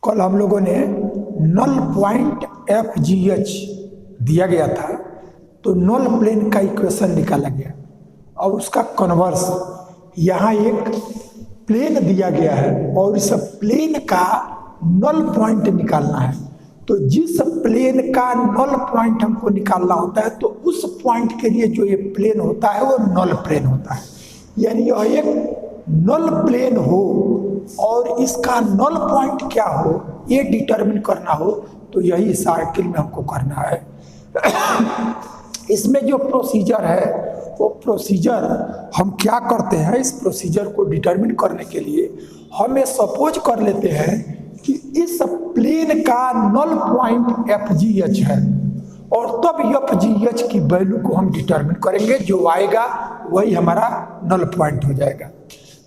कल हम लोगों ने नल पॉइंट एफ जी एच दिया गया था, तो नल प्लेन का इक्वेशन निकाला गया। अब उसका कन्वर्स, यहाँ एक प्लेन दिया गया है और इस प्लेन का नल पॉइंट निकालना है। तो जिस प्लेन का नल पॉइंट हमको निकालना होता है, तो उस पॉइंट के लिए जो ये प्लेन होता है वो नल प्लेन होता है। यानी यह एक नल प्लेन हो और इसका नल पॉइंट क्या हो ये डिटरमिन करना हो, तो यही इस आर्टिकल में हमको करना है। इसमें जो प्रोसीजर है वो प्रोसीजर हम क्या करते हैं, इस प्रोसीजर को डिटरमिन करने के लिए हम सपोज कर लेते हैं कि इस प्लेन का नल पॉइंट एफ जी एच है और तब एफ जी एच की वैल्यू को हम डिटरमिन करेंगे, जो आएगा वही हमारा नल पॉइंट हो जाएगा।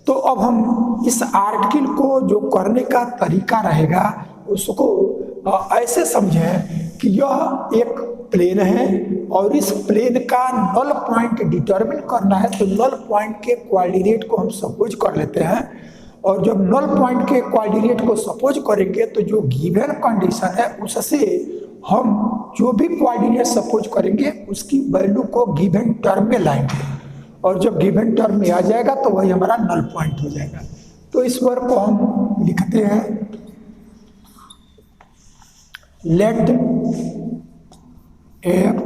तो अब हम इस आर्टिकल को जो करने का तरीका रहेगा उसको ऐसे समझें कि यह एक प्लेन है और इस प्लेन का नल पॉइंट डिटरमिन करना है। तो नल पॉइंट के कोऑर्डिनेट को हम सपोज कर लेते हैं और जब नल पॉइंट के कोऑर्डिनेट को सपोज करेंगे तो जो गिवन कंडीशन है उससे हम जो भी कोऑर्डिनेट सपोज करेंगे उसकी वैल्यू को गिवन टर्म में लाएंगे और जब गिवन टर्म में आ जाएगा तो वही हमारा नल पॉइंट हो जाएगा। तो इस वर्क को हम लिखते हैं, let F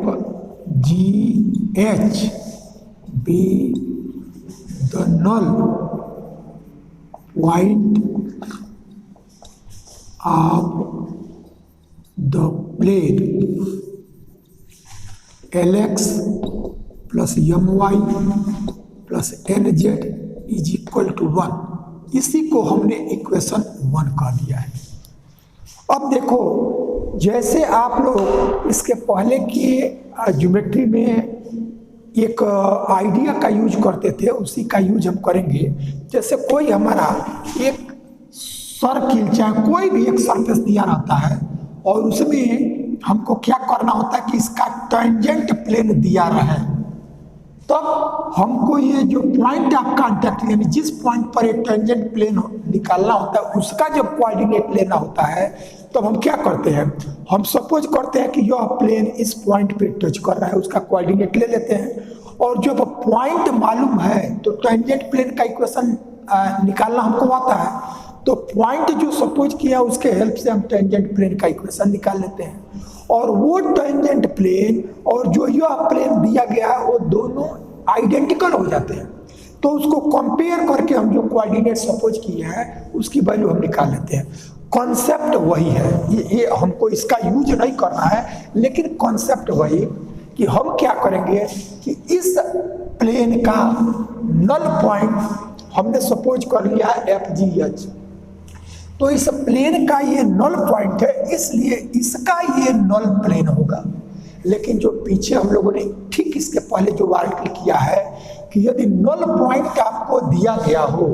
ji H be the null point of the plane L X plus M Y plus N Z is equal to 1। इसी को हमने इक्वेशन 1 कह दिया है। अब देखो, जैसे आप लोग इसके पहले की ज्योमेट्री में एक आइडिया का यूज करते थे, उसी का यूज हम करेंगे। जैसे कोई हमारा एक सर्किल चाहे कोई भी एक सरफेस दिया रहता है और उसमें हमको क्या करना होता है कि इसका टेंजेंट प्लेन दिया रहे, तब हमको ये जो पॉइंट ऑफ कांटेक्ट यानी जिस पॉइंट पर एक टेंजेंट प्लेन निकालना होता है उसका जब कोऑर्डिनेट लेना होता है तब हम क्या करते हैं, हम सपोज करते हैं कि यह प्लेन इस पॉइंट पे टच कर रहा है, उसका कोऑर्डिनेट ले लेते हैं और जब पॉइंट मालूम है तो टेंजेंट प्लेन का इक्वेशन निकालना हमको आता है। तो पॉइंट जो सपोज किया उसके हेल्प से हम टेंजेंट प्लेन का इक्वेशन निकाल लेते हैं और वो टेंजेंट प्लेन और जो यह प्लेन दिया गया है वो दोनों आइडेंटिकल हो जाते हैं। तो उसको कंपेयर करके हम जो कोऑर्डिनेट सपोज किए हैं उसकी वैल्यू हम निकाल लेते हैं। कॉन्सेप्ट वही है, ये हमको इसका यूज नहीं करना है, लेकिन कॉन्सेप्ट वही कि हम क्या करेंगे कि इस प्लेन का नल पॉइंट हमने सपोज कर लिया है एफ जी एच। तो इस प्लेन का ये नल पॉइंट है, इसलिए इसका ये नल प्लेन होगा। लेकिन जो पीछे हम लोगों ने ठीक इसके पहले जो आर्टिकल किया है कि यदि नल पॉइंट आपको दिया गया हो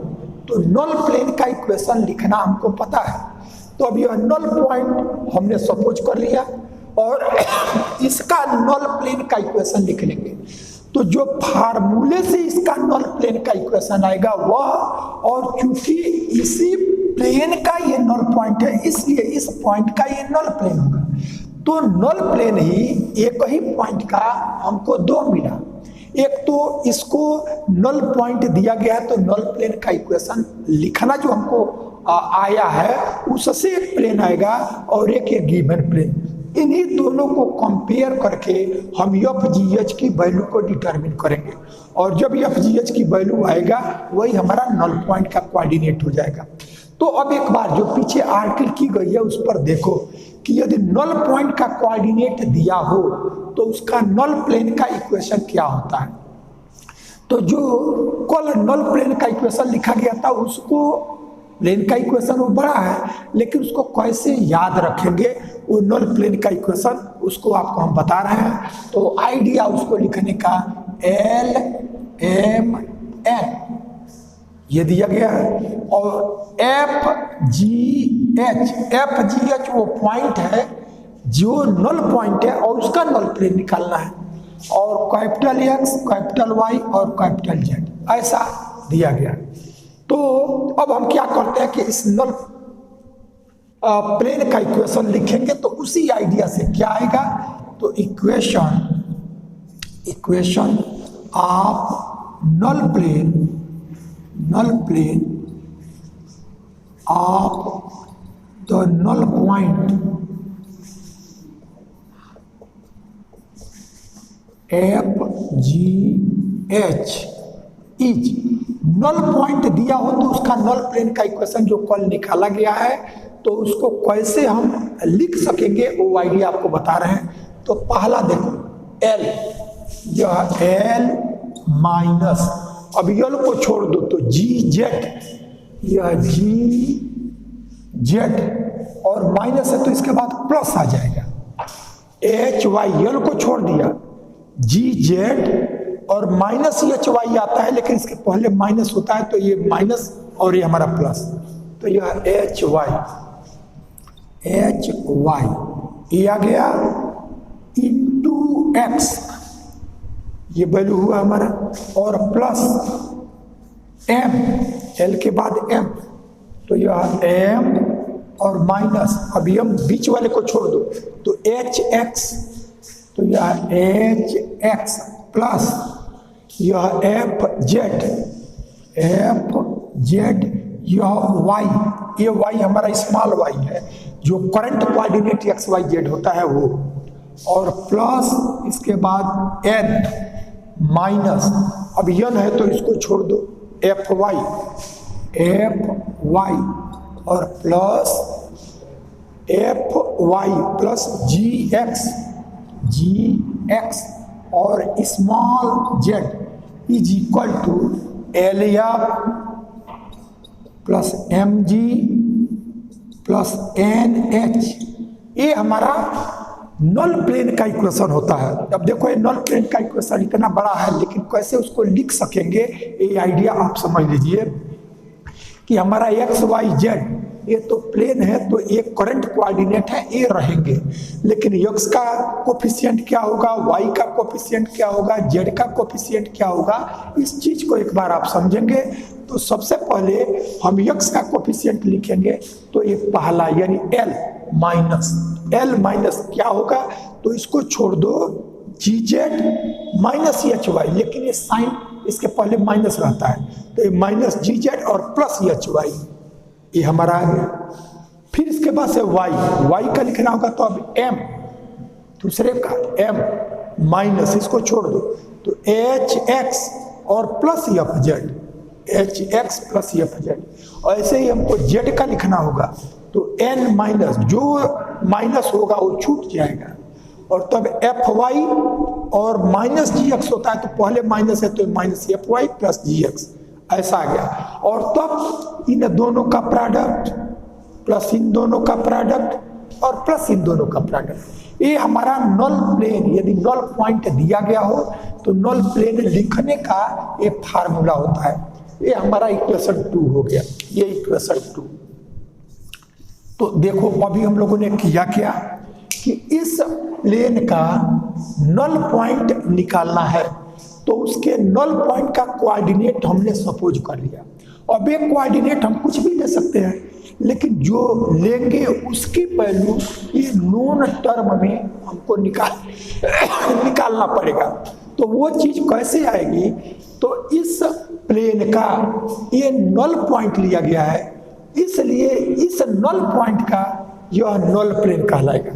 तो नल प्लेन का इक्वेशन लिखना हमको पता है। तो अब यह नल पॉइंट हमने सपोज कर लिया और इसका नल प्लेन का इक्वेशन लिख लेंगे। तो जो फार्मूले से इसका नल प्लेन का इक्वेशन आएगा वह, और चूंकि इसी प्लेन का ये नल पॉइंट है इसलिए इस पॉइंट का ये नल प्लेन होगा। तो नल प्लेन ही एक ही पॉइंट का हमको दो मिला, एक तो इसको नल पॉइंट दिया गया है तो नल प्लेन का इक्वेशन लिखना जो हमको आया है उससे एक प्लेन आएगा और एक गिवन प्लेन। इन्हीं दोनों को कंपेयर करके हम एफ जी एच की वैल्यू को डिटरमिन करेंगे और जब एफ जी एच की वैल्यू आएगा वही हमारा नल पॉइंट का कोऑर्डिनेट हो जाएगा। तो अब एक बार जो पीछे आर्टिकल की गई है उस पर देखो कि यदि नल पॉइंट का कोऑर्डिनेट दिया हो तो उसका नल प्लेन का इक्वेशन क्या होता है। तो जो कल नल प्लेन का इक्वेशन लिखा गया था उसको प्लेन का इक्वेशन वो बड़ा है, लेकिन उसको कैसे याद रखेंगे वो नल प्लेन का इक्वेशन उसको आपको हम बता रहे हैं। तो आइडिया उसको लिखने का एल एम एन ये दिया गया है और एफ जी एच वो पॉइंट है जो नल पॉइंट है और उसका नल प्लेन निकालना है और कैपिटल एक्स कैपिटल वाई और कैपिटल जेड ऐसा दिया गया। तो अब हम क्या करते हैं कि इस नल प्लेन का इक्वेशन लिखेंगे तो उसी आइडिया से क्या आएगा, तो equation of null plane of the null point FGH is, null point दिया हो तो उसका नल प्लेन का इक्वेशन जो कल निकाला गया है तो उसको कैसे हम लिख सकेंगे वो आइडिया आपको बता रहे हैं। तो पहला देखो L, यह L माइनस, अब L को छोड़ दो तो GZ, यह GZ और माइनस है तो इसके बाद प्लस आ जाएगा। HY, L को छोड़ दिया, GZ और माइनस HY आता है लेकिन इसके पहले माइनस होता है तो ये माइनस और ये हमारा प्लस, तो यह HY ये आ गया इंटू X, ये वैल्यू हुआ हमारा, और प्लस M, L के बाद M, तो यह M और माइनस, अभी हम बीच वाले को छोड़ दो तो HX, तो यह HX प्लस यह FZ, यह Y, ये Y हमारा स्मॉल y है जो करंट कोऑर्डिनेट XYZ होता है वो, और प्लस इसके बाद N माइनस, अब N है तो इसको छोड़ दो, FY और प्लस FY प्लस GX और small z is equal to LF plus MG plus NH, ये हमारा नल प्लेन का इक्वेशन होता है। अब देखो ये नल प्लेन का इक्वेशन इतना बड़ा है लेकिन कैसे उसको लिख सकेंगे ये आइडिया आप समझ लीजिए कि हमारा XYZ ये तो प्लेन है तो ये करंट कोऑर्डिनेट है, ये रहेंगे, लेकिन x का कोफिशिएंट क्या होगा, y का कोफिशिएंट क्या होगा, z का कोफिशिएंट क्या होगा, इस चीज को एक बार आप समझेंगे। तो सबसे पहले हम x का कोफिशिएंट लिखेंगे तो ये पहला यानी L माइनस क्या होगा, तो इसको छोड़ दो GZ माइनस HY, लेकिन ये साइन इसके पहले माइनस रहता है तो ये माइनस GZ और प्लस HY, ये हमारा आ गया। फिर इसके बाद से y का लिखना होगा तो अब M, दूसरे का M माइनस, इसको छोड़ दो तो HX और प्लस HX प्लस FZ, और ऐसे ही हमको Z का लिखना होगा तो N माइनस, जो माइनस होगा वो छूट जाएगा, और तब FY और माइनस GX होता है तो पहले माइनस है तो माइनस FY प्लस GX, ऐसा आ गया। और तब इन दोनों का प्रोडक्ट प्लस इन दोनों का प्रोडक्ट और प्लस इन दोनों का प्रोडक्ट, ये हमारा नल प्लेन, यदि नल पॉइंट दिया गया हो तो नल प्लेन लिखने का ये फार्मूला होता है। ये हमारा इक्वेशन 2 हो गया, ये इक्वेशन 2। तो देखो अभी हम लोगों ने किया क्या कि इस प्लेन का नल पॉइंट निकालना है तो उसके नल पॉइंट का कोऑर्डिनेट हमने सपोज कर लिया। अब एक कोऑर्डिनेट हम कुछ भी ले सकते हैं लेकिन जो लेंगे उसकी वैल्यू ये नोन टर्म में हमको निकालना पड़ेगा। तो वो चीज कैसे आएगी, तो इस प्लेन का ये नल पॉइंट लिया गया है इसलिए इस नल पॉइंट का यह नल प्लेन कहलाएगा।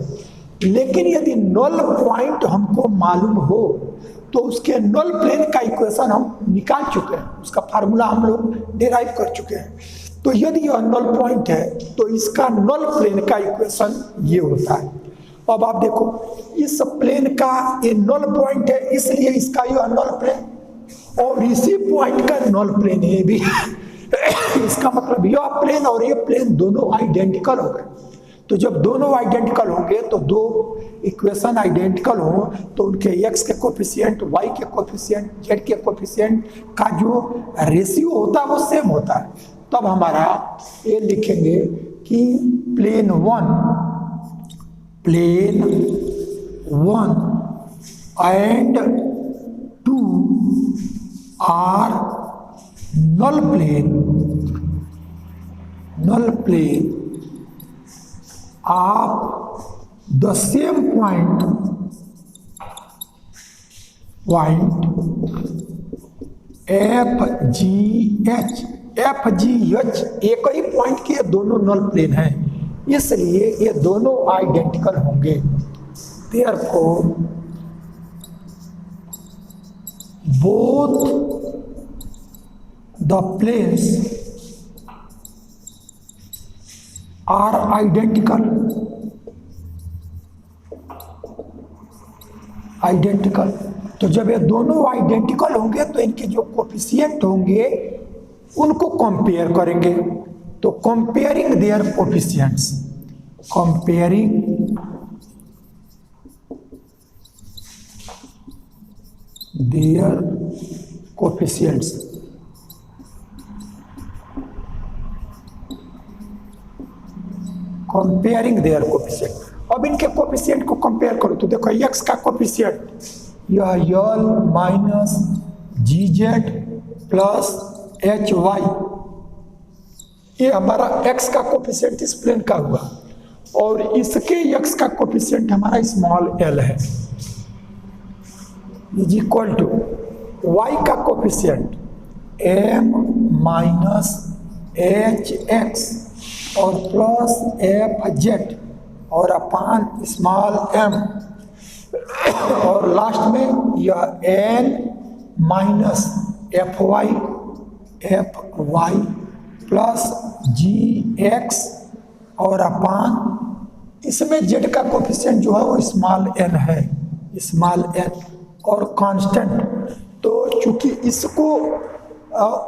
लेकिन यदि नल पॉइंट हमको मालूम हो तो उसके नल प्लेन का इक्वेशन हम निकाल चुके हैं, उसका फार्मूला हम लोग डिराइव कर चुके हैं। तो यदि यह नल पॉइंट है तो इसका नल प्लेन का इक्वेशन ये होता है। अब आप देखो इस प्लेन का ये नल पॉइंट है इसलिए इसका यह नल प्लेन, और इसी पॉइंट का नल प्लेन ये भी इसका मतलब यह प्लेन और ये प्लेन दोनों आइडेंटिकल हो गए। तो जब दोनों आइडेंटिकल होंगे तो दो इक्वेशन आइडेंटिकल हो तो उनके x के कोफिशिएंट, y के कोफिशिएंट, z के कोफिशिएंट का जो रेशियो होता है वो सेम होता है। तब हमारा ये लिखेंगे कि plane 1 and 2 are null plane of the same point F ji H एक ही पॉइंट के दोनों नल प्लेन हैं, इसलिए ये दोनों आइडेंटिकल होंगे। Therefore both the planes are identical. तो जब ये दोनों आइडेंटिकल होंगे तो इनके जो कोफिशिएंट होंगे उनको कंपेयर करेंगे। तो comparing their coefficients, comparing their coefficients, comparing their coefficient. अब इनके कोफिशिएंट को कंपेयर करो तो देखो x का कोफिशिएंट यह यल माइनस जी जेड प्लस एच वाई, ये हमारा x का कोफिशिएंट इस प्लेन का हुआ, और इसके x का कोफिशिएंट हमारा स्मॉल l है, इज इक्वल टू y का coefficient m minus h x और प्लस एफ जेड और अपान स्मॉल m, और लास्ट में यह n minus f y plus g x और अपान इसमें z का कोफिशिएंट जो है वो स्मॉल n है, स्मॉल n और कांस्टेंट। तो चूंकि इसको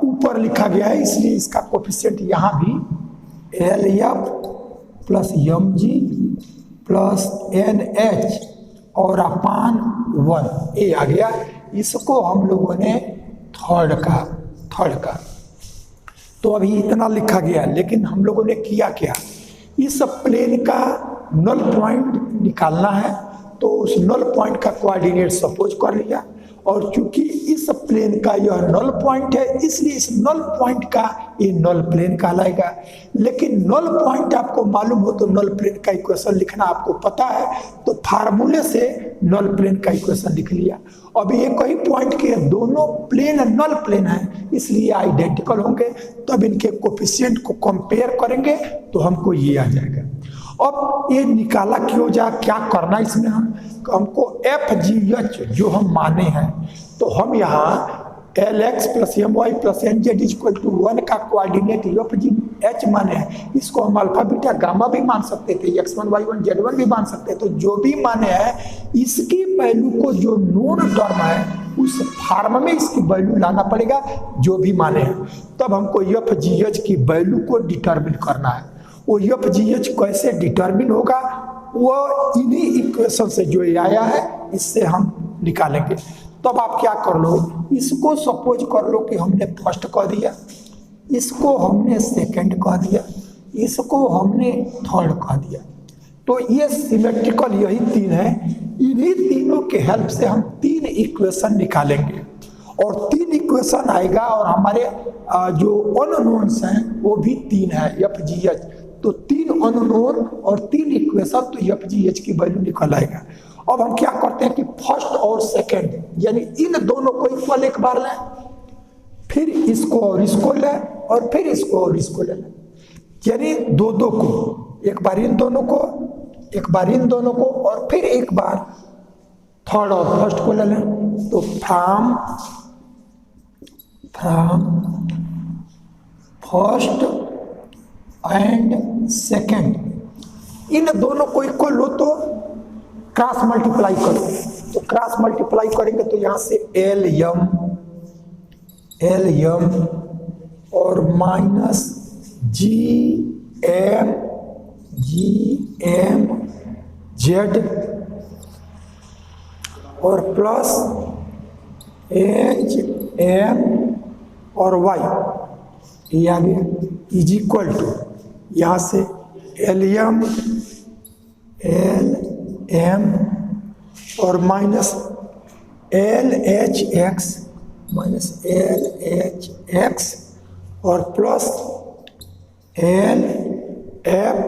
ऊपर लिखा गया है इसलिए इसका कोफिशिएंट यहाँ भी L F plus M G plus N H और अपान 1 ये आ गया। इसको हम लोगों ने थर्ड का तो अभी इतना लिखा गया, लेकिन हम लोगों ने किया क्या, इस प्लेन का नल पॉइंट निकालना है तो उस नल पॉइंट का कोऑर्डिनेट सपोज कर लिया, और चूंकि इस प्लेन का यह नल पॉइंट है इसलिए इस नल पॉइंट का ये नल प्लेन कहलाएगा। लेकिन नल पॉइंट आपको मालूम हो तो नल प्लेन का इक्वेशन लिखना आपको पता है, तो फार्मूले से नल प्लेन का इक्वेशन लिख लिया। अब ये कई पॉइंट के दोनों प्लेन नल प्लेन है इसलिए आइडेंटिकल होंगे, तब इनके कोफिशिएंट को कंपेयर करेंगे तो हमको ये आ जाएगा। अब ये निकाला क्यों जा, क्या करना इसमें, हमको एफ जी एच जो हम माने हैं तो हम यहाँ L X plus M Y plus N Z equal to 1 का कोऑर्डिनेट एफ जी एच माने हैं। इसको हम अल्फा बीटा गामा भी मान सकते थे, x1 y1 z1 भी मान सकते हैं। तो जो भी माने हैं इसकी वैल्यू को जो नोन टर्म है उस फॉर्म में इसकी वैल्यू लाना पड़ेगा जो भी माने हैं। तब हमको एफ जी एच की वैल्यू को डिटरमिन करना है। वो एफ जी एच कैसे डिटरमिन होगा वो इन्हीं इक्वेशन से जो आया है इससे हम निकालेंगे। तब आप क्या कर लो, इसको सपोज कर लो कि हमने फर्स्ट कह दिया, इसको हमने सेकंड कह दिया, इसको हमने थर्ड कह दिया। तो ये सिमेट्रिकल यही तीन है, इन्हीं तीनों के हेल्प से हम 3 इक्वेशन निकालेंगे और 3 इक्वेशन आएगा, और हमारे जो अननोन्स हैं वो भी 3 है एफ जी एच। तो 3 अननोन और 3 इक्वेशन, तो एफ जी एच की वैल्यू निकल आएगा। अब हम क्या करते हैं कि फर्स्ट और सेकंड यानी इन दोनों को इक्वल एक बार लें, फिर इसको और इसको लें, और फिर इसको और इसको ले लें, यानी दो को, एक बार इन दोनों को, एक बार इन दोनों को, और फिर एक बार थर्ड और फर्स्ट को ले लें। तो from first and second in दोनों को इक्वल लो तो क्रॉस मल्टीप्लाई करो, तो क्रॉस मल्टीप्लाई करेंगे तो यहां से एल एम और माइनस जी एम जेड और प्लस एच एम और वाई, ये आ गया इज इक्वल टू यहाँ से एल एम और माइनस एल एच एक्स और plus L F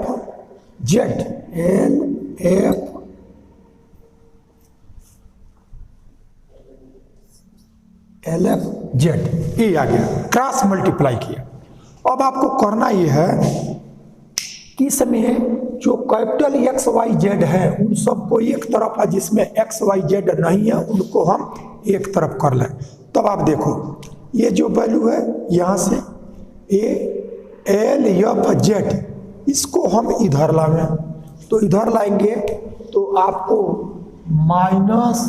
Z, L F L F Z, ये आ गया, क्रॉस मल्टीप्लाई किया। अब आपको करना ये है कि इसमें जो कैपिटल एक्स वाई जेड है उन सबको एक तरफ है, जिसमें एक्स वाई जेड नहीं है उनको हम एक तरफ कर लें। तब आप देखो ये जो वैल्यू है यहाँ से ए एल एफ जेड, इसको हम इधर लाएंगे, तो इधर लाएंगे तो आपको माइनस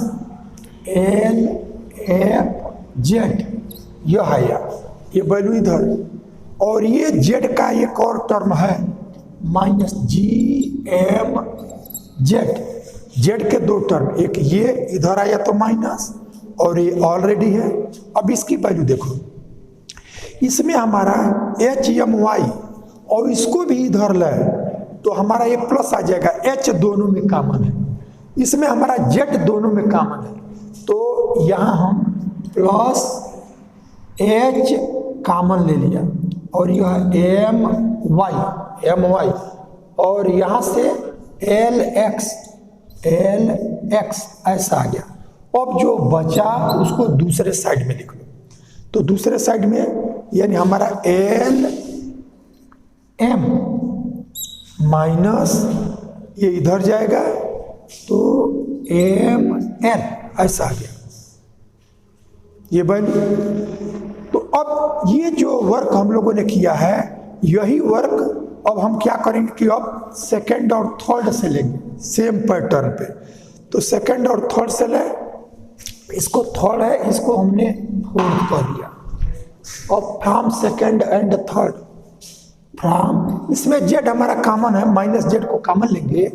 एल एफ जेड यह है यार, ये वैल्यू इधर, और ये जेड का एक और टर्म है minus G M Z, Z के दो टर्म, एक ये इधर आया तो माइनस और ये ऑलरेडी है। अब इसकी वैल्यू देखो, इसमें हमारा एच एम वाई और इसको भी इधर ले तो हमारा ये प्लस आ जाएगा, एच दोनों में कॉमन है, इसमें हमारा जेड दोनों में कॉमन है, तो यहाँ हम प्लस एच कॉमन ले लिया और यह एम वाई और यहाँ से एल एक्स ऐसा आ गया। अब जो बचा उसको दूसरे साइड में लिख लो, तो दूसरे साइड में यानी हमारा एल एम माइनस ये इधर जाएगा तो एम एल ऐसा आ गया ये वैल्यू। तो अब ये जो वर्क हम लोगों ने किया है यही वर्क अब हम क्या करेंगे कि अब सेकंड और थर्ड से लेंगे सेम पैटर्न पे। तो सेकंड और थर्ड से ले, इसको थर्ड है इसको हमने फोर्थ कर दिया। अब from second and third, from इसमें जेड हमारा कॉमन है, माइनस जेड को कॉमन लेंगे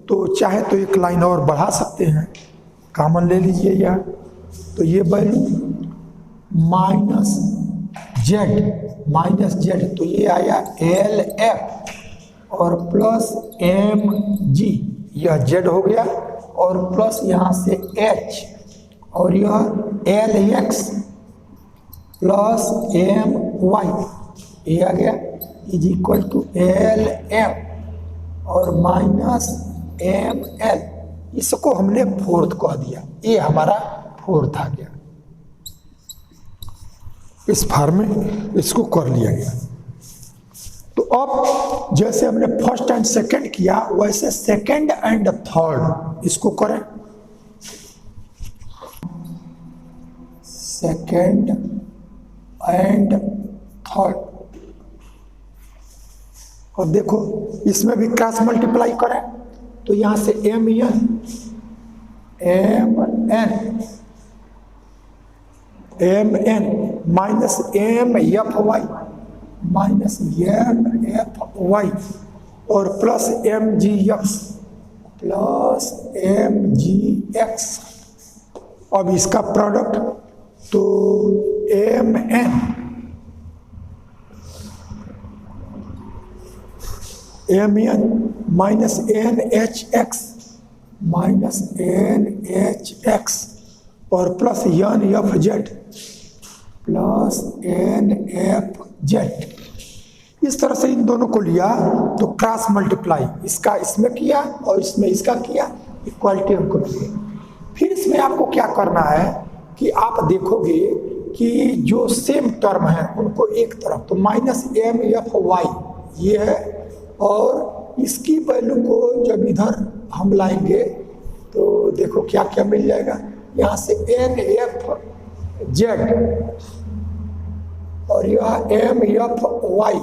तो चाहे तो एक लाइन और बढ़ा सकते हैं, कॉमन ले लीजिए यार। तो ये वैल्यू माइनस जेड तो ये आया एल एफ और प्लस एम जी, यह जेड हो गया और प्लस यहाँ से एच और यह L X plus M Y ये आ गया is equal to L F और माइनस एम एल, इसको हमने फोर्थ कह दिया, ये हमारा फोर्थ आ गया। इस फॉर्म में इसको कर लिया गया। तो अब जैसे हमने फर्स्ट एंड सेकंड किया वैसे सेकंड एंड थर्ड इसको करें। सेकंड एंड थर्ड, और देखो इसमें भी क्रॉस मल्टीप्लाई करें तो यहां से M N minus M F Y और प्लस एम जी एक्स। अब इसका प्रोडक्ट तो M N minus N H x और प्लस एन एफ जेड। इस तरह से इन दोनों को लिया तो क्रॉस मल्टीप्लाई इसका इसमें किया और इसमें इसका किया, इक्वालिटी हमको मिली। फिर इसमें आपको क्या करना है कि आप देखोगे कि जो सेम टर्म है उनको एक तरफ, तो माइनस एम एफ वाई ये है और इसकी वैल्यू को जब इधर हम लाएंगे तो देखो क्या क्या मिल जाएगा, यहाँ से एन एफ जेड और यह एम एफ वाई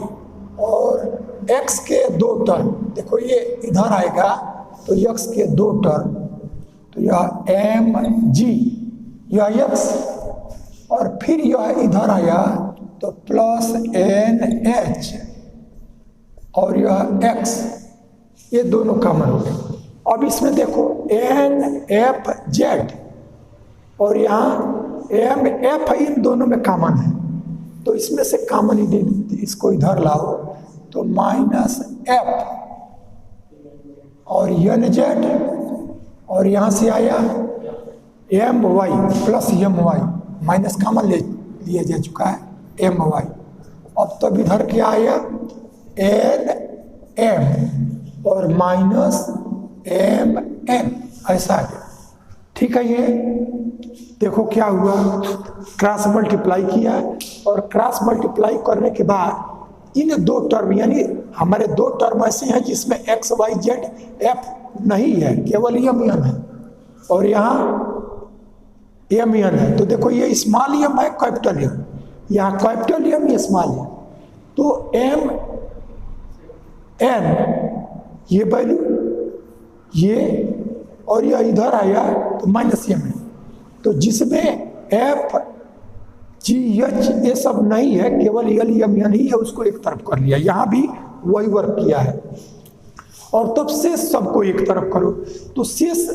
और एक्स के दो टर्म, देखो ये इधर आएगा तो एक्स के दो टर्म, तो यह एम जी यह एक्स और फिर यह इधर आया तो प्लस एन एच और यह एक्स, ये दोनों कॉमन हो गए। अब इसमें देखो एन एफ जेड और यहाँ एम एफ इन दोनों में कॉमन है तो इसमें से कॉमन ही इसको इधर लाओ तो माइनस एफ और एन जेड और यहाँ से आया M Y plus M Y, minus common ले लिया जा चुका है एम वाई। अब तब इधर क्या आया एन एम और माइनस एम एन, ऐसा आ गया। ठीक है, ये देखो क्या हुआ, क्रॉस मल्टीप्लाई किया और क्रॉस मल्टीप्लाई करने के बाद इन दो टर्म, यानी हमारे दो टर्म ऐसे हैं जिसमें एक्स वाई जेड एफ नहीं है, केवल एम एन है, और यहाँ एम एन है। तो देखो ये स्मॉल एम है, कैपिटल एम, यहाँ कैपिटल एम, ये स्मॉल एम, तो एम एन ये वैल्यू, ये और यह इधर आया तो माइनस एम है। तो जिसमें एफ जी एच ये सब नहीं है, केवल एल एम एन ही है, उसको एक तरफ कर लिया। यहाँ भी वही वर्क किया है। और तब शेष सबको एक तरफ करो, तो शेष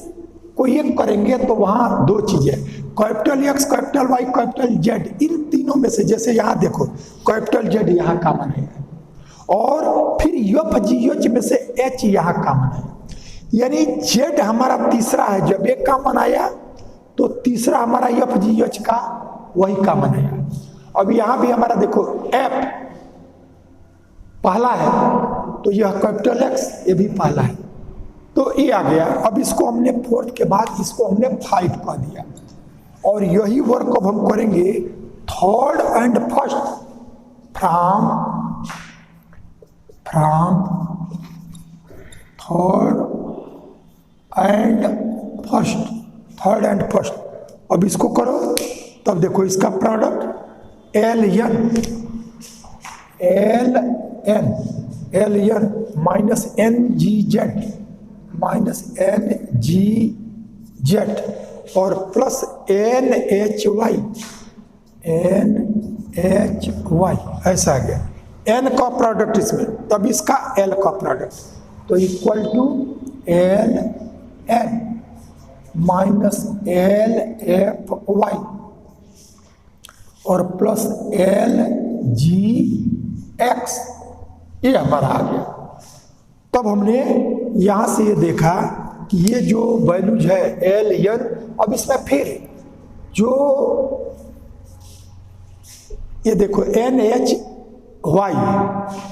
को एक करेंगे तो वहाँ दो चीजें, capital X, capital Y, capital Z, इन तीनों में से जैसे यहाँ देखो कैपिटल जेड यहाँ कॉमन है, और फिर एफ जी एच में से एच यहाँ कॉमन है, यानी जेड हमारा तीसरा है। जब एक कॉमन आया तो तीसरा हमारा एफ जी एच का वही कॉमन आया। अब यहाँ भी हमारा देखो एफ पहला है, तो यह कैपिटल एक्स ये भी पहला है, तो ये आ गया। अब इसको हमने फोर्थ के बाद इसको हमने 5 कह दिया, और यही वर्क अब हम करेंगे third and first from third and first. अब इसको करो, तब देखो इसका product L N minus N G Z और प्लस एन एच वाई ऐसा आ गया। एन का प्रोडक्ट इसमें, तब इसका एल का प्रोडक्ट, तो equal to L N minus L F Y और प्लस एल जी एक्स, ये हमारा आ गया। तब हमने यहां से ये देखा कि ये जो वैल्यूज है एल एन, अब इसमें फिर जो ये देखो एन एच वाई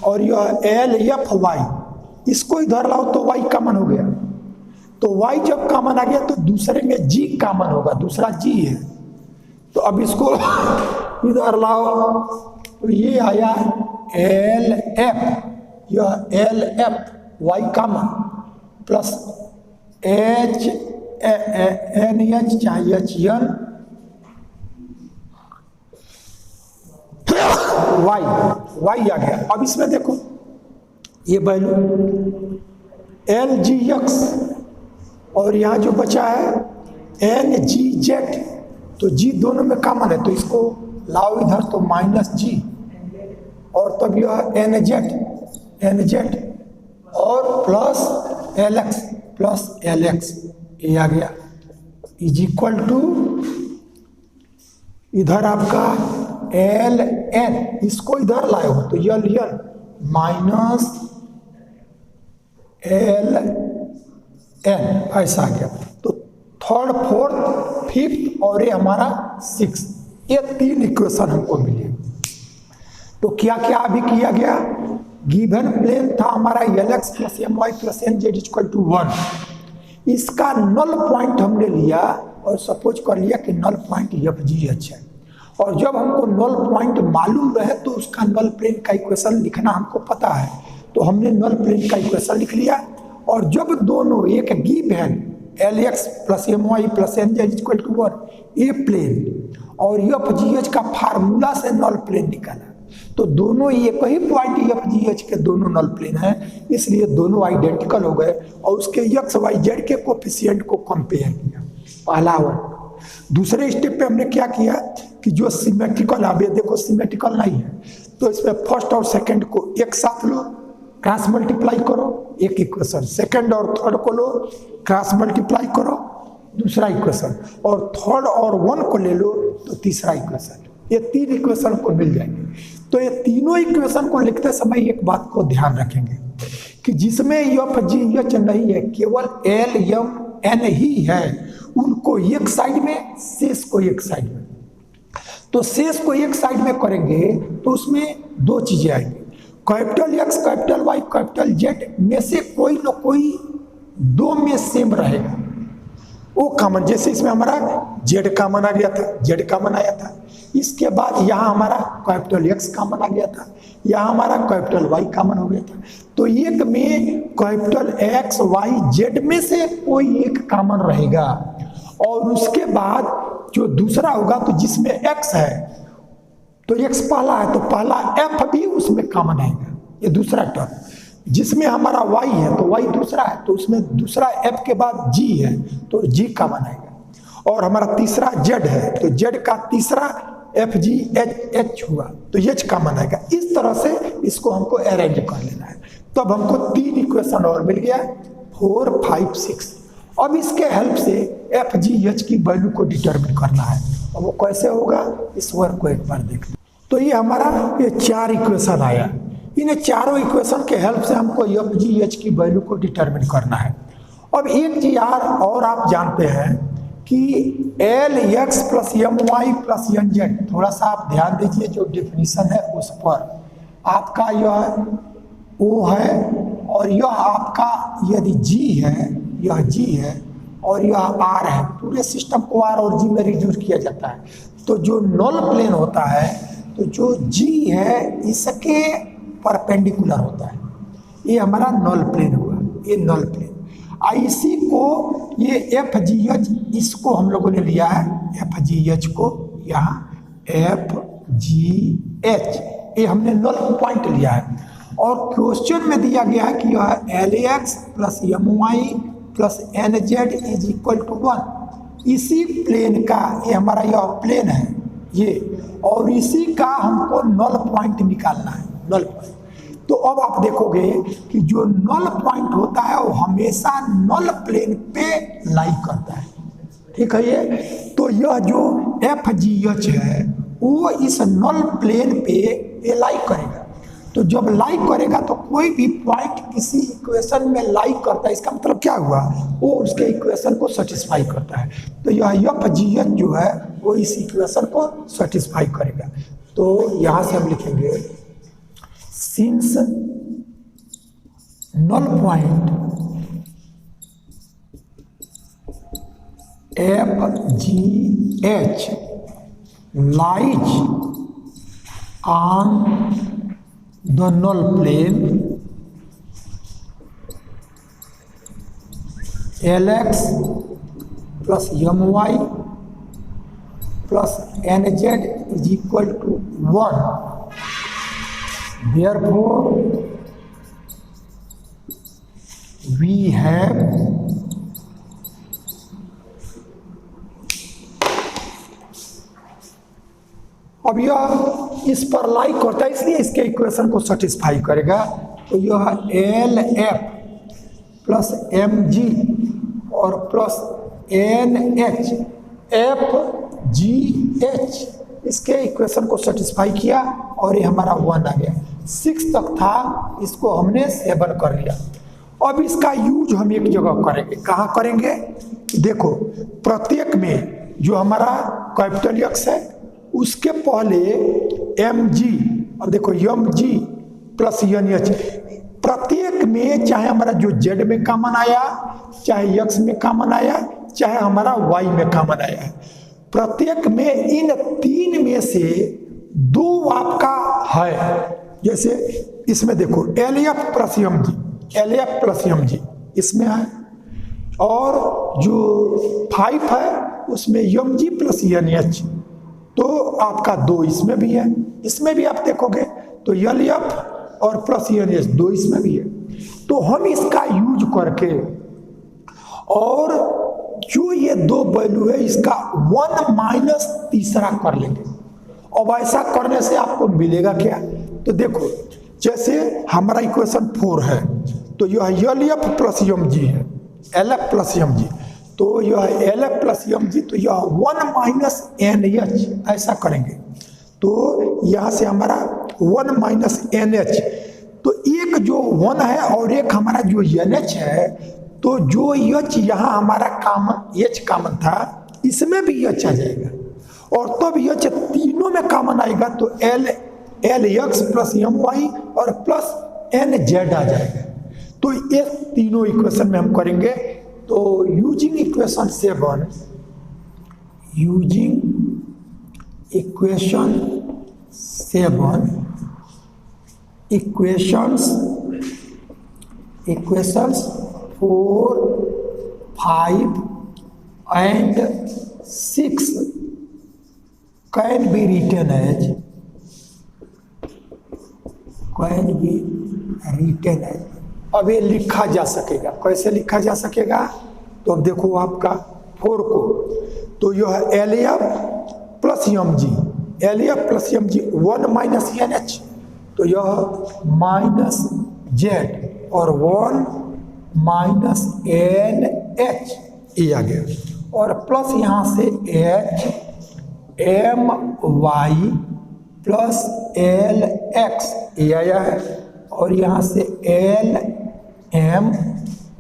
और यह एल एफ वाई, इसको इधर लाओ तो वाई कॉमन हो गया, तो वाई जब कॉमन आ गया तो दूसरे में जी कॉमन होगा, दूसरा जी है, तो अब इसको इधर लाओ तो ये आया एल एफ, यह L F Y common plus H N H चाहे एच एन वाई आ गया। अब इसमें देखो ये वैल्यू एल जी एक्स और यहाँ जो बचा है एन जी जेड, तो जी दोनों में कॉमन है, तो इसको लाओ इधर तो माइनस जी, और तब यह एन जेड और प्लस एल एक्स ये आ गया, इज इक्वल टू इधर आपका एल एन, इसको इधर लाए हो तो यल माइनस एल एन ऐसा आ गया। तो थर्ड, फोर्थ, फिफ्थ और ये हमारा 6, ये 3 इक्वेशन हमको मिले। तो क्या क्या अभी किया गया, गिवन प्लेन था हमारा L X plus M Y plus N Z equal to 1, इसका नल पॉइंट हमने लिया और सपोज कर लिया कि नल पॉइंट एफ जी एच है, और जब हमको नल पॉइंट मालूम रहे तो उसका नल प्लेन का इक्वेशन लिखना हमको पता है, तो हमने नल प्लेन का इक्वेशन लिख लिया। और जब दोनों एक given L X plus M Y plus N Z equal to 1 a plane और एफ जी एच का फार्मूला से नल प्लेन निकाला, तो दोनों एक ही पॉइंट एफ जी एच के दोनों नल प्लेन है, इसलिए दोनों आइडेंटिकल हो गए और उसके एक्स वाई जेड के कोफिशिएंट को कंपेयर किया, पहला वर्क। दूसरे स्टेप पे हमने क्या किया कि जो सिमेट्रिकल, अब ये देखो सिमेट्रिकल नहीं है, तो इसमें फर्स्ट और सेकंड को एक साथ लो, क्रॉस मल्टीप्लाई करो, एक इक्वेशन, सेकंड और थर्ड को लो, क्रॉस मल्टीप्लाई करो, दूसरा इक्वेशन, और थर्ड और 1 को ले लो तो तीसरा इक्वेशन। ये 3 इक्वेशन को मिल जाएंगे। तो ये तीनों इक्वेशन को लिखते समय एक बात को ध्यान रखेंगे कि जिसमें एफ जी एच नहीं है, केवल एल एम एन ही है, उनको एक साइड में, शेष को एक साइड में। तो शेष को एक साइड में करेंगे तो उसमें 2 चीजें आएंगी, capital X, capital Y, capital Z में से कोई न कोई दो में सेम रहेगा, वो कॉमन। जैसे इसमें हमारा जेड कॉमन आ गया था, जेड कॉमन आया था। इसके बाद यहाँ हमारा कैपिटल एक्स कॉमन आ गया था, यहाँ हमारा कैपिटल वाई कॉमन हो गया था। तो एक में कैपिटल एक्स वाई जेड में से कोई एक कॉमन रहेगा, और उसके बाद जो दूसरा होगा तो जिसमें एक्स है तो एक्स पहला है तो पहला एफ भी उसमें कॉमन आएगा, ये दूसरा टर्म। जिसमें हमारा y है तो y दूसरा है तो उसमें दूसरा f के बाद g है तो g कॉमन आएगा। और हमारा तीसरा z है तो z का तीसरा f g h हुआ तो h कॉमन आएगा। इस तरह से इसको हमको अरेंज कर लेना है। तो अब हमको 3 इक्वेशन और मिल गया, 4, 5, 6। अब इसके हेल्प से f g h की वैल्यू को डिटरमिन करना है। और वो कैसे होगा, इस वर्क को एक बार देख। तो ये हमारा ये 4 इक्वेशन आया। इन चारों इक्वेशन के हेल्प से हमको एफ जी एच की वैल्यू को डिटरमिन करना है। अब एक चीज और आप जानते हैं कि L X plus M Y plus N Z, थोड़ा सा आप ध्यान दीजिए जो डेफिनेशन है उस पर। आपका यह ओ है और यह आपका यदि जी है, यह जी है और यह आर है, पूरे सिस्टम को आर और जी में रिड्यूस किया जाता है। तो जो नल प्लेन होता है तो जो जी है इसके परपेंडिकुलर होता है, ये हमारा नल प्लेन हुआ, ये नल प्लेन। इसी को ये एफ जी एच, इसको हम लोगों ने लिया है एफ जी एच को, यहाँ एफ जी एच ये हमने नल पॉइंट लिया है। और क्वेश्चन में दिया गया है कि यह L X plus M Y plus N Z is equal to 1। इसी प्लेन का, ये हमारा यह प्लेन है ये, और इसी का हमको नल पॉइंट निकालना है, नल पॉइंट। तो अब आप देखोगे कि जो नल पॉइंट होता है वो हमेशा नल प्लेन पे लाई करता है, ठीक है ये। तो यह जो एफ जी एच है वो इस नल प्लेन पे लाई करेगा। तो जब लाई करेगा तो कोई भी पॉइंट किसी इक्वेशन में लाई करता है, इसका मतलब क्या हुआ, वो उसके इक्वेशन को सेटिस्फाई करता है। तो यह एफ जी एच जो है वो इस इक्वेशन को सेटिस्फाई करेगा। तो यहाँ से हम लिखेंगे since null point FGH lies on the null plane, LX plus MY plus NZ is equal to 1. Therefore, we have अब यह इस पर लाई करता है इसलिए इसके इक्वेशन को सेटिस्फाई करेगा। तो यह L F plus M G और प्लस एन एच एफ जी एच, इसके इक्वेशन को सेटिस्फाई किया और ये हमारा 1 आ गया। 6 तक था, इसको हमने 7 कर लिया। अब इसका यूज हम एक जगह करेंगे, कहाँ करेंगे, देखो प्रत्येक में जो हमारा कैपिटल एक्स है उसके पहले एम जी, और देखो M G plus N H, प्रत्येक में चाहे हमारा जो जेड में कॉमन आया, चाहे एक्स में कॉमन आया, चाहे हमारा वाई में कॉमन आया, प्रत्येक में इन 3 में से 2 आपका है। जैसे इसमें देखो L F plus M G, L F plus M G इसमें है, और जो 5 है उसमें M G plus N H, तो आपका 2 इसमें भी है। इसमें भी आप देखोगे तो एल एफ और प्लस एन एच 2 इसमें भी है। तो हम इसका यूज करके और जो ये 2 वैल्यू है इसका 1 माइनस तीसरा कर लेंगे। अब ऐसा करने से आपको मिलेगा क्या, तो देखो जैसे हमारा इक्वेशन 4 है तो यह L F plus M g है, l F plus M g, तो यह L F plus M g, तो यह 1 माइनस एन एच, ऐसा करेंगे तो यहाँ से हमारा 1 माइनस एन एच, तो एक जो 1 है और एक हमारा जो एन एच है, तो जो एच यहाँ हमारा कॉमन, एच कॉमन था, इसमें भी एच आ जाएगा, और तब एच तीनों में कॉमन आएगा तो L X plus M Y और प्लस एन जेड आ जाएगा। तो ये तीनों इक्वेशन में हम करेंगे। तो using equation 7, equations 4, 5 and 6 can be written as अब ये लिखा जा सकेगा। कैसे लिखा जा सकेगा? तो अब देखो आपका 4 को, तो यह L F plus M G, 1 minus N H, तो यह माइनस जेड और 1 माइनस एन एच ये आ गया, और प्लस यहाँ से H M Y plus L X ये आया है, और यहाँ से एल एम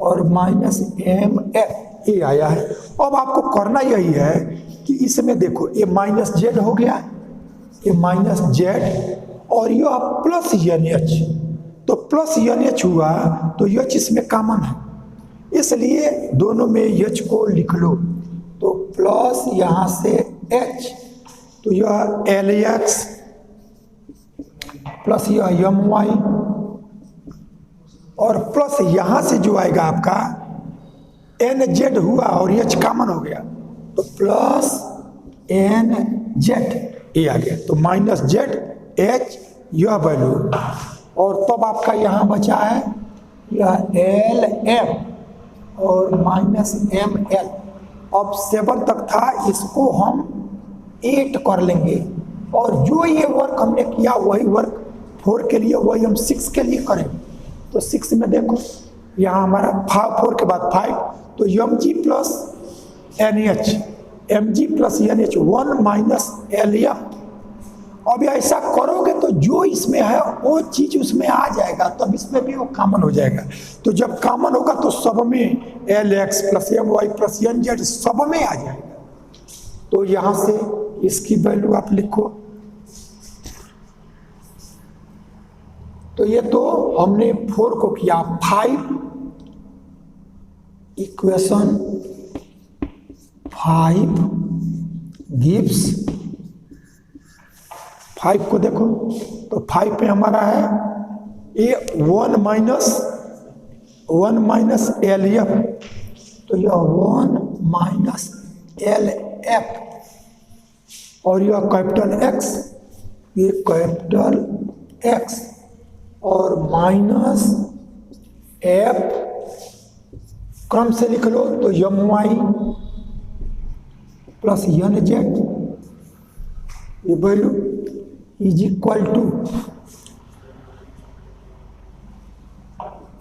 और माइनस एम एफ ये आया है। अब आपको करना यही है कि इसमें देखो ये माइनस जेड हो गया, ये माइनस जेड और यह प्लस एन एच, तो प्लस एन एच हुआ तो एच इसमें कॉमन है, इसलिए दोनों में एच को लिख लो। तो प्लस यहाँ से एच, तो यह एल एक्स प्लस यह एम वाई, और प्लस यहाँ से जो आएगा आपका एन जेड हुआ और एच कॉमन हो गया, तो प्लस एन जेड ये आ गया, तो माइनस जेड एच यह वैल्यू, और तब आपका यहाँ बचा है यह एल एम और माइनस एम एल। अब 7 तक था, इसको हम 8 कर लेंगे, और जो ये वर्क हमने किया वही वर्क 4 के लिए, वही हम 6 के लिए करेंगे। तो 6 में देखो यहाँ हमारा 4 के बाद 5, तो M G plus N H, M G plus N H 1 minus L F. अब ऐसा करोगे तो जो इसमें है वो चीज उसमें आ जाएगा, तब इसमें भी वो कॉमन हो जाएगा। तो जब कॉमन होगा तो सब में L X plus M Y plus N Z सब में आ जाएगा। तो यहाँ से इसकी वैल्यू आप लिखो। तो ये तो हमने 4 को किया। 5 इक्वेशन 5 गिव्स, 5 को देखो तो 5 पे हमारा है ये 1 माइनस एल एफ, तो यह 1 माइनस एल एफ, और यह कैपिटल एक्स, ये कैपिटल एक्स और माइनस एफ क्रम से लिख लो, तो M Y plus N Z ये value is equal to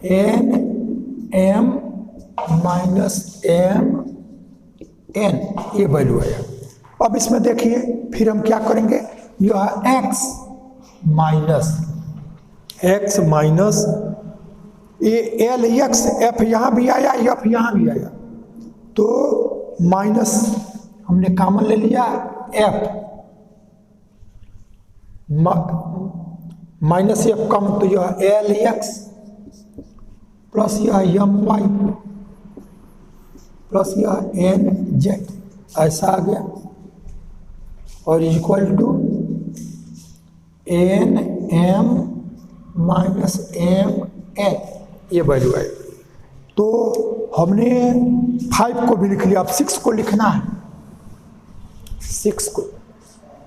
N M minus M N ये वैल्यू आया। अब इसमें देखिए फिर हम क्या करेंगे, यह एक्स माइनस ये एल एक्स एफ यहाँ भी आया, एफ यहाँ भी आया, तो माइनस हमने कॉमन ले लिया एफ, माइनस एफ कम, तो यह एल एक्स प्लस यह एम वाई प्लस यह एन जेड ऐसा आ गया, और equal to N M minus M N ये वैल्यू है। तो हमने 5 को भी लिख लिया, अब 6 को लिखना है। 6 को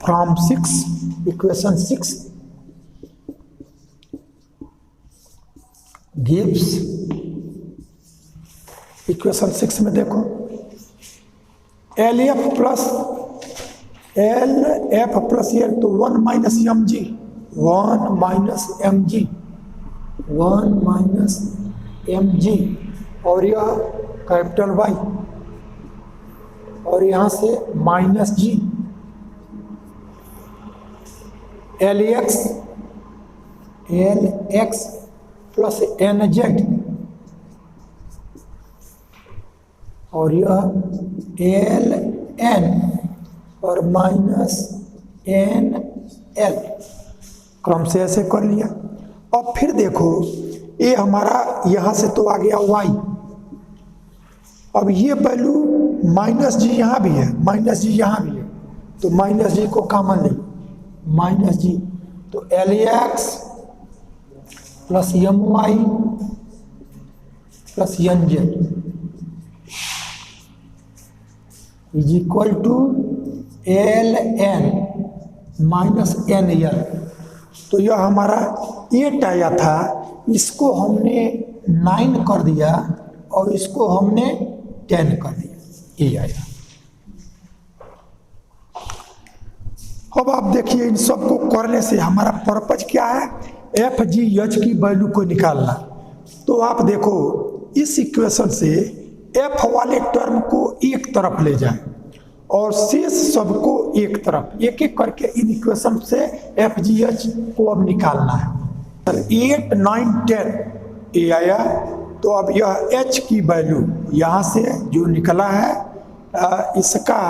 फ्रॉम 6 इक्वेशन 6 गिव्स, इक्वेशन 6 में देखो एल एफ प्लस एल, तो 1 minus M G, 1 minus M G, 1 minus M जी, और यह कैपिटल वाई, और यहाँ से minus G, L X plus N Z, और यह एल एन और माइनस एन एल क्रम से ऐसे कर लिया। अब फिर देखो ये हमारा यहाँ से तो आ गया y, अब ये वैल्यू माइनस जी यहाँ भी है, माइनस जी यहाँ भी है, तो माइनस जी को कॉमन ले, माइनस जी, तो L X plus M Y plus N Z is equal to L N minus N L. तो यह हमारा 8 आया था, इसको हमने 9 कर दिया और इसको हमने 10 कर दिया, ये आया। अब आप देखिए इन सब को करने से हमारा पर्पज क्या है, एफ जी एच की वैल्यू को निकालना। तो आप देखो इस इक्वेशन से एफ वाले टर्म को एक तरफ ले जाएं और शेष सबको एक तरफ, एक एक करके इन इक्वेशन से एफ जी एच को अब निकालना है। 8, 9, 10 ये आया, तो अब यह एच की वैल्यू यहाँ से जो निकला है इसका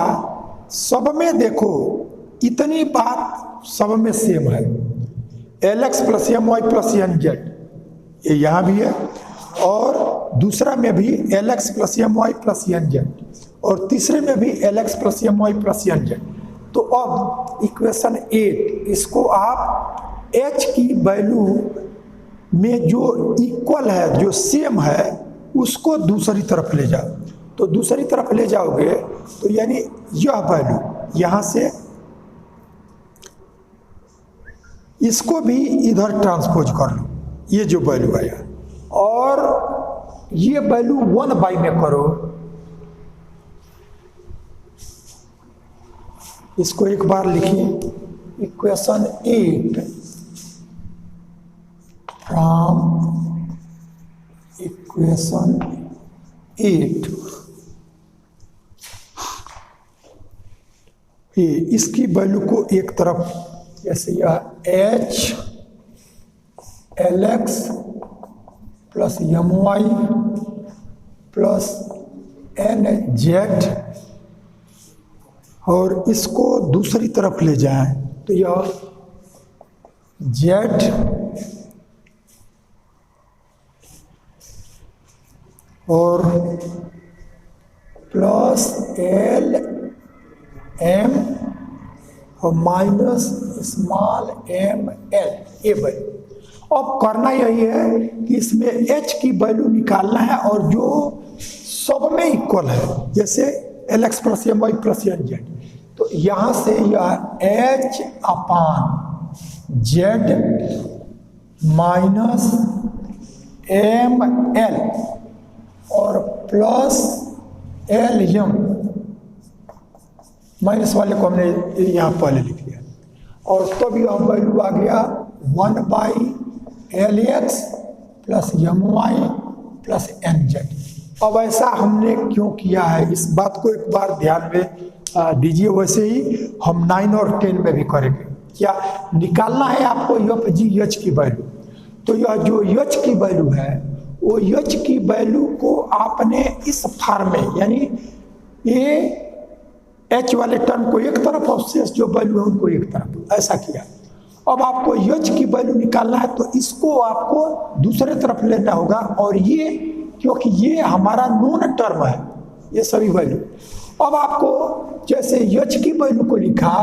सब में देखो इतनी बात सब में सेम है, L X plus M Y plus N Z ये यहाँ भी है, और दूसरा में भी L X plus M Y plus N Z, और तीसरे में भी L X plus M Y plus N Z. तो अब इक्वेशन 8 इसको आप एच की वैल्यू में जो इक्वल है, जो सेम है, उसको दूसरी तरफ ले जाओ। तो दूसरी तरफ ले जाओगे तो यानी यह वैल्यू यहाँ से इसको भी इधर ट्रांसपोज कर लो, ये जो वैल्यू आया, और ये वैल्यू 1/, में करो, इसको एक बार लिखिए, इक्वेशन 8 फ्रॉम इक्वेशन 8 ये इसकी वैल्यू को एक तरफ, जैसे यह H L X plus M Y plus N Z, और इसको दूसरी तरफ ले जाएं तो यह जेड और प्लस एल एम और माइनस स्मॉल एम एल, ये वैल्यू। अब करना यही है कि इसमें एच की वैल्यू निकालना है और जो सब में इक्वल है, जैसे L X plus M Y plus N Z, तो यहाँ से यह H upon Z minus M L और प्लस एल एम, माइनस वाले को हमने यहाँ पहले लिख लिया, और तब यह वैल्यू आ गया 1/LX plus M Y plus N Z. अब ऐसा हमने क्यों किया है, इस बात को एक बार ध्यान में दीजिए। वैसे ही हम 9 और 10 में भी करेंगे। क्या निकालना है आपको एफ जी एच की वैल्यू, तो यह जो एच की वैल्यू है वो एच की वैल्यू को आपने इस फॉर्म में, यानी ये एच वाले टर्म को एक तरफ और शेष जो वैल्यू है उनको एक तरफ, ऐसा किया। अब आपको एच की वैल्यू निकालना है तो इसको आपको दूसरे तरफ लेना होगा, और ये क्योंकि ये हमारा नोन टर्म है ये सभी वैल्यू। अब आपको जैसे एच की वैल्यू को लिखा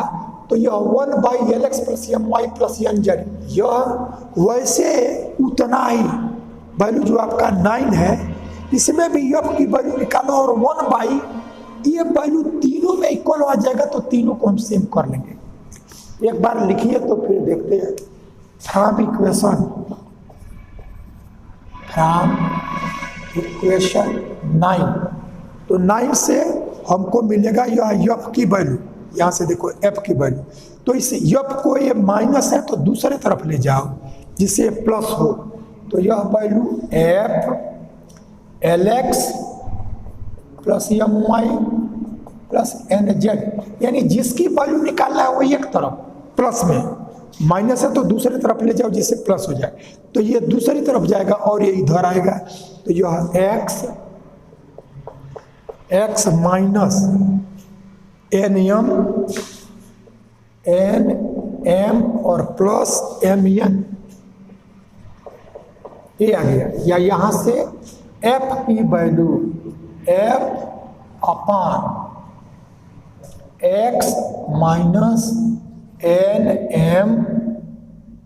तो यह 1/LX plus M Y plus N Z, यह वैसे उतना ही वैल्यू जो आपका 9 है इसमें भी एफ की वैल्यू निकालो, और 1/, ये वैल्यू तीनों में इक्वल हो जाएगा तो तीनों को हम सेम कर लेंगे। एक बार लिखिए तो फिर देखते हैं। फ्रॉम इक्वेशन 9, तो 9 से हमको मिलेगा यह एफ की वैल्यू, यहाँ से देखो एफ की वैल्यू, तो इस एफ को ये माइनस है तो दूसरे तरफ ले जाओ जिससे प्लस हो, तो यह value F L X plus M Y plus N Z, यानी जिसकी वैल्यू निकालना है वो एक तरफ प्लस में, माइनस है तो दूसरी तरफ ले जाओ जिससे प्लस हो जाए, तो ये दूसरी तरफ जाएगा और ये इधर आएगा, तो यह एक्स माइनस एन एम और प्लस एम एन ए आ गया, या यहाँ से एफ की value F upon X minus N M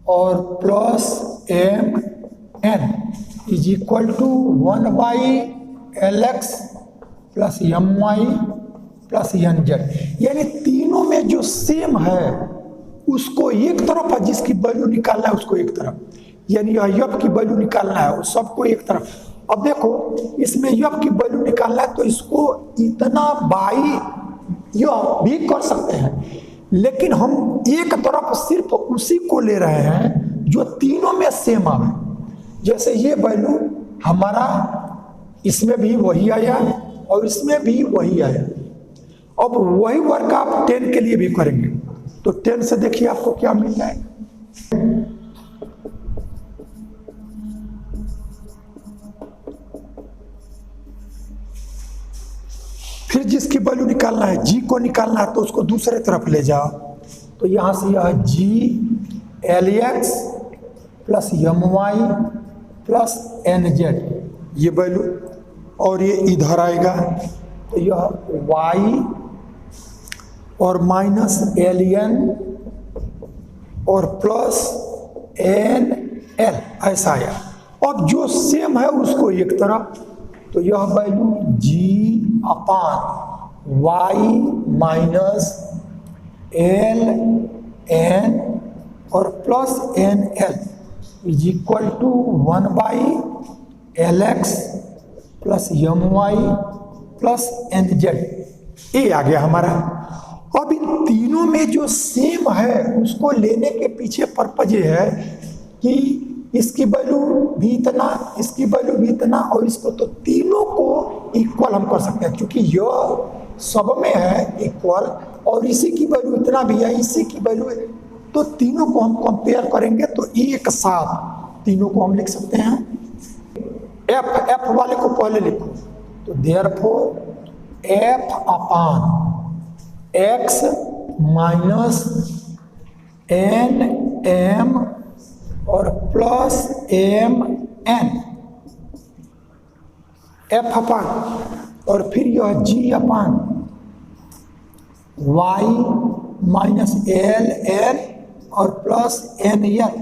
और plus M N is equal to 1/LX plus MY plus NZ, यानी तीनों में जो सेम है उसको एक तरफ है, जिसकी वैल्यू निकालना है उसको एक तरफ, यानी यफ की वैल्यू निकालना है सबको एक तरफ। अब देखो इसमें यफ की वैल्यू निकालना है तो इसको इतना बाई यह भी कर सकते हैं, लेकिन हम एक तरफ सिर्फ उसी को ले रहे हैं जो तीनों में सेम आवे। जैसे ये वैल्यू हमारा इसमें भी वही आया और इसमें भी वही आया। अब वही वर्क आप 10 के लिए भी करेंगे तो 10 से देखिए आपको क्या मिल जाएगा। फिर जिसकी वैल्यू निकालना है जी को निकालना है तो उसको दूसरे तरफ ले जाओ, तो यहां से यह GLX plus MY plus NZ ये वैल्यू, और ये इधर आएगा तो यह Y और माइनस LN और प्लस NL ऐसा आया। अब जो सेम है उसको एक तरफ, तो यह value G upon Y minus LN और plus NL is equal to 1/LX plus MY plus NZ, ये आ गया हमारा। अब इन तीनों में जो सेम है उसको लेने के पीछे पर्पज ये है कि इसकी वैल्यू भी इतना, इसकी वैल्यू भी इतना, और इसको तो तीनों को इक्वल हम कर सकते हैं क्योंकि यह सब में है इक्वल, और इसी की वैल्यू इतना भी है, इसी की वैल्यू, तो तीनों को हम कंपेयर करेंगे तो एक साथ तीनों को हम लिख सकते हैं। एफ वाले को पहले लिखो, तो therefore F upon X minus N M और प्लस एम एन एफ अपान, और फिर यह जी upon y minus L N और प्लस एन एल,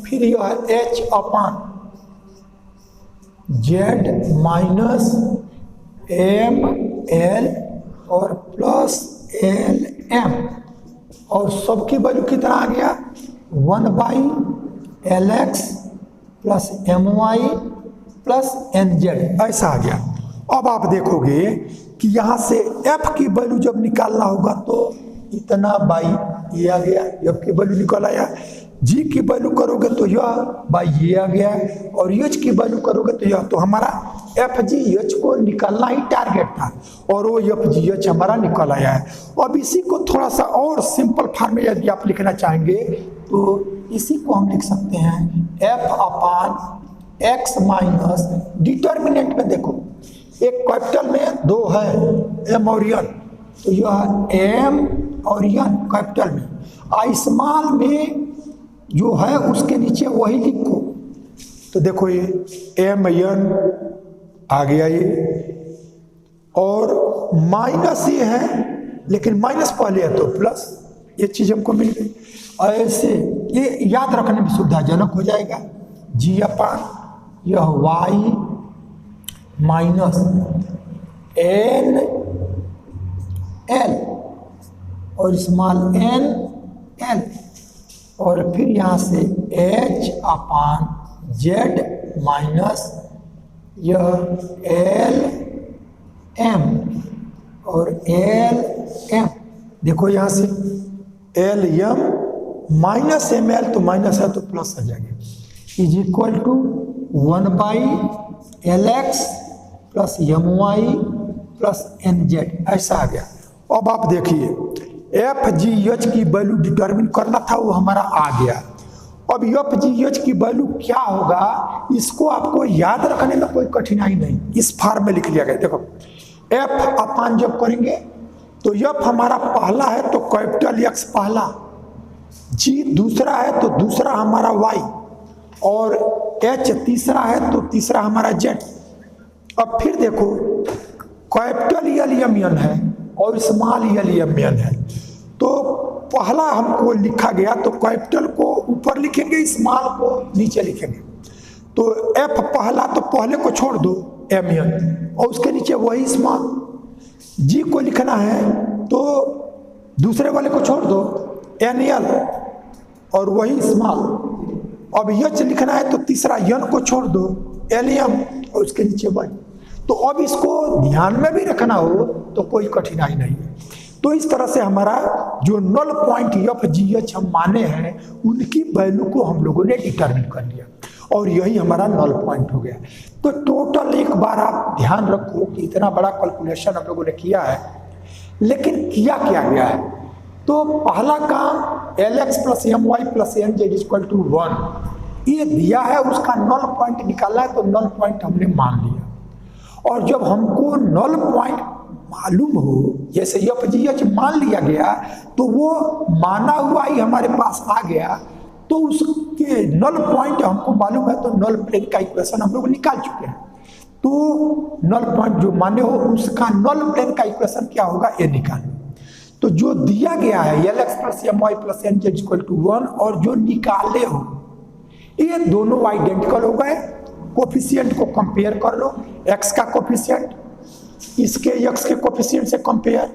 फिर यह H upon Z minus M L और प्लस एल एम, और सबकी वैल्यू कितना आ गया 1/LX plus MY plus NZ ऐसा आ गया। अब आप देखोगे कि यहाँ से F की वैल्यू जब निकालना होगा तो इतना बाई ये आ गया, F की वैल्यू निकल आया, G की वैल्यू करोगे तो यह बाई ये आ गया, और H की वैल्यू करोगे तो यह, तो हमारा FGH को निकालना ही टारगेट था और वो FGH हमारा निकल आया है। अब इसी को थोड़ा सा और सिंपल फॉर्म में यदि आप लिखना चाहेंगे तो इसी को हम लिख सकते हैं F अपान एक्स माइनस, डिटर्मिनेंट में देखो एक कैपिटल में दो है M और N, तो यह M और N कैपिटल में, स्मॉल में जो है उसके नीचे वही लिखो, तो देखो ये MN आ गया ये, और माइनस ये है लेकिन माइनस पहले है तो प्लस, ये चीज हमको मिल गई। ऐसे ये याद रखने में सुविधाजनक हो जाएगा। जी अपान यह Y माइनस एन एल और स्मॉल एन एल, और फिर यहाँ से H अपान जेड माइनस यह एल एम और एल एम, देखो यहाँ से L M minus M L, तो माइनस है तो प्लस आ जाएगा, is equal to 1/LX plus MY plus NZ ऐसा आ गया। अब आप देखिए FGH की वैल्यू डिटरमिन करना था, वो हमारा आ गया। अब FGH की वैल्यू क्या होगा इसको आपको याद रखने में कोई कठिनाई नहीं, इस फॉर्म में लिख लिया गया। देखो F अपान जब करेंगे तो F हमारा पहला है तो कैपिटल X पहला, G दूसरा है तो दूसरा हमारा Y, और H तीसरा है तो तीसरा हमारा Z। अब फिर देखो कैपिटल एल है और स्मॉल एल है, तो पहला हमको लिखा गया तो कैपिटल को ऊपर लिखेंगे, स्मॉल को नीचे लिखेंगे। तो F पहला तो पहले को छोड़ दो एम और उसके नीचे वही स्मॉल। G को लिखना है तो दूसरे वाले को छोड़ दो NL और वही स्मॉल। अब H लिखना है तो तीसरा N को छोड़ दो LM और उसके नीचे वही। तो अब इसको ध्यान में भी रखना हो तो कोई कठिनाई नहीं है। तो इस तरह से हमारा जो नल पॉइंट FGH हम माने हैं उनकी वैल्यू को हम लोगों ने डिटरमिन कर लिया और यही हमारा नल पॉइंट हो गया। तो टोटल एक बार आप ध्यान रखो कि इतना बड़ा कैलकुलेशन हम लोगों ने किया है, लेकिन किया क्या गया है। तो पहला काम LX + MY + NZ = 1 ये दिया है, उसका नल पॉइंट निकाला है तो नल पॉइंट हमने मान लिया। और जब हमको नल पॉइंट मालूम हो, जैसे FGH मान लिया गया तो वो माना हुआ ही हमारे पास आ गया, तो उसके नल पॉइंट हमको मालूम है तो नल प्लेन का इक्वेशन हम लोग निकाल चुके हैं। तो नल पॉइंट जो माने हो उसका नल प्लेन का इक्वेशन क्या होगा ये निकालो। तो जो दिया गया है LX + MY + NZ = 1 और जो निकाले हो ये दोनों आइडेंटिकल हो गए। कोफिशिएंट को कंपेयर कर लो, x का कोफिशिएंट इसके x के कोफिशिएंट से कंपेयर,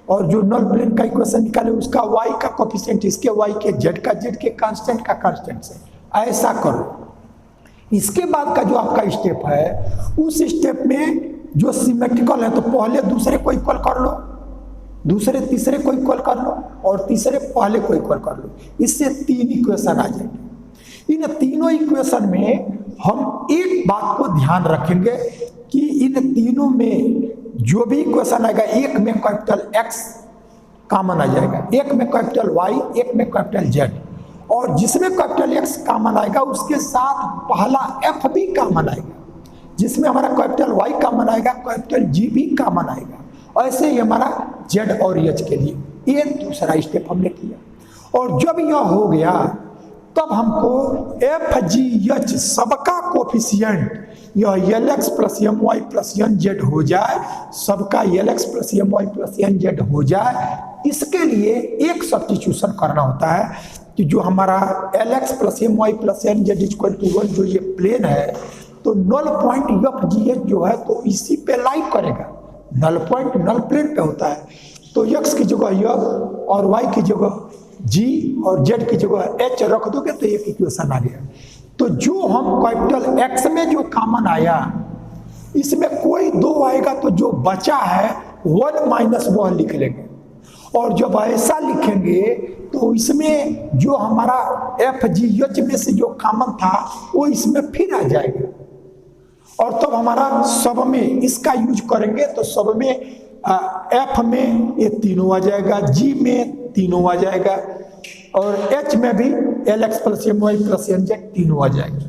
और जो नल प्लेन का इक्वेशन निकाले उसका y का कोफिशिएंट इसके y के, z का z के, कांस्टेंट का कांस्टेंट से, ऐसा करो। इसके बाद का जो आपका स्टेप है उस स्टेप में जो सिमेट्रिकल है तो पहले दूसरे को इक्वल कर लो, दूसरे तीसरे को इक्वल कर लो और तीसरे पहले को इक्वल कर लो। इससे 3 इक्वेशन आ जाएंगे। इन तीनों इक्वेशन में हम एक बात को ध्यान रखेंगे कि इन तीनों में जो भी इक्वेशन आएगा एक में कैपिटल X कॉमन आ जाएगा, एक में कैपिटल Y, एक में कैपिटल Z, और जिसमें कैपिटल X कॉमन आएगा उसके साथ पहला F भी कॉमन आएगा, जिसमें हमारा कैपिटल Y कॉमन आएगा कैपिटल G भी कॉमन आएगा। ऐसे ही हमारा Z और H के लिए ये दूसरा स्टेप हमने किया। और जब यह हो गया तब हमको FGH सबका कोफिशिएंट यह LX + MY + NZ हो जाए, सबका LX + MY + NZ हो जाए, इसके लिए एक सब्स्टिट्यूशन करना होता है कि जो हमारा LX + MY + NZ = 1 जो ये प्लेन है तो नल पॉइंट FGH जो है तो इसी पे लाई करेगा। नल पॉइंट नल प्लेन पे होता है तो X की जगह F और Y की जगह G और Z की जगह H रख दोगे तो एक इक्वेशन आ गया। तो जो हम कैपिटल X में जो कॉमन आया इसमें कोई 2 आएगा तो जो बचा है 1 - वह लिख लेंगे, और जब ऐसा लिखेंगे तो इसमें जो हमारा FGH में से जो कॉमन था वो इसमें फिर आ जाएगा, और तब हमारा सब में इसका यूज करेंगे तो सब में F में ये तीनों आ जाएगा, G में तीनों आ जाएगा, और H में भी LX + MY + NZ तीनों आ जाएगा।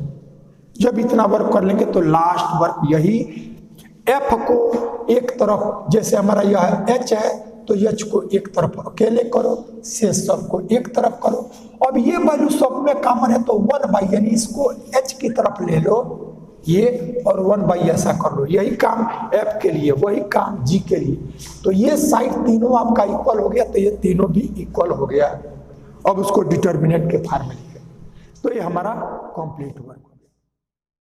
जब इतना वर्क कर लेंगे तो लास्ट वर्क यही F को एक तरफ, जैसे हमारा यह H है तो H को एक तरफ अकेले करो, शेष सब को एक तरफ करो। अब ये वैल्यू सब में कॉमन है तो 1/, यानी इसको H की तरफ ले लो ये और 1/, ऐसा कर लो। यही काम F के लिए, वही काम G के लिए। तो ये साइड तीनों आपका इक्वल हो गया तो ये तीनों भी इक्वल हो गया। अब उसको डिटर्मिनेंट के फॉर्म में लिखें तो ये हमारा कंप्लीट वर्क।